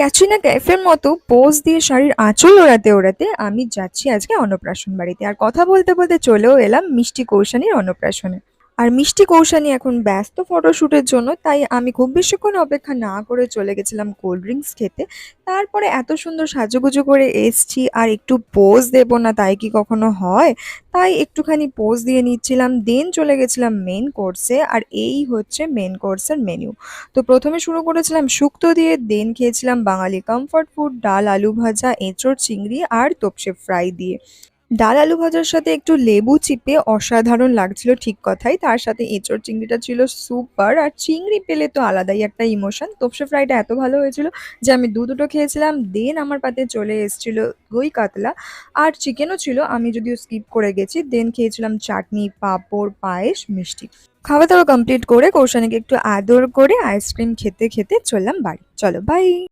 ক্যাটরিনা কাইফের মতো পোজ দিয়ে শাড়ির আঁচল ওড়াতে ওড়াতে আমি যাচ্ছি আজকে অন্নপ্রাশন বাড়িতে। আর কথা বলতে বলতে চলেও এলাম মিষ্টি কৌশানীর অন্নপ্রাশনে। আর মিষ্টি কৌশানী এখন ব্যস্ত ফটোশুটের জন্য, তাই আমি খুব বেশিক্ষণ অপেক্ষা না করে চলে গেছিলাম কোল্ড ড্রিঙ্কস খেতে। তারপরে এত সুন্দর সাজুগুজু করে এসছি, আর একটু পোজ দেবো না তাই কি কখনো হয়? তাই একটুখানি পোজ দিয়ে নিচ্ছিলাম, দেন চলে গেছিলাম মেন কোর্সে। আর এই হচ্ছে মেন কোর্সের মেনু। তো প্রথমে শুরু করেছিলাম শুক্তো দিয়ে, দেন খেয়েছিলাম বাঙালি কমফর্ট ফুড ডাল আলু ভাজা এঁচোড় চিংড়ি আর তোপসে ফ্রাই দিয়ে। ডাল আলু ভাজার সাথে একটু লেবু চিপে অসাধারণ লাগছিল, ঠিক কথাই। তার সাথে এঁচোড় চিংড়িটা ছিল সুপার, আর চিংড়ি পেলে তো আলাদাই একটা ইমোশন। তোপসে ফ্রাইটা এত ভালো হয়েছিল যে আমি দুটো খেয়েছিলাম। দেন আমার পাতে চলে এসেছিল দই কাতলা, আর চিকেনও ছিল, আমি যদিও স্কিপ করে গেছি। দেন খেয়েছিলাম চাটনি পাঁপড় পায়েস মিষ্টি। খাওয়া দাওয়া কমপ্লিট করে কৌশানীকে একটু আদর করে আইসক্রিম খেতে খেতে চললাম বাড়ি। চলো বাই।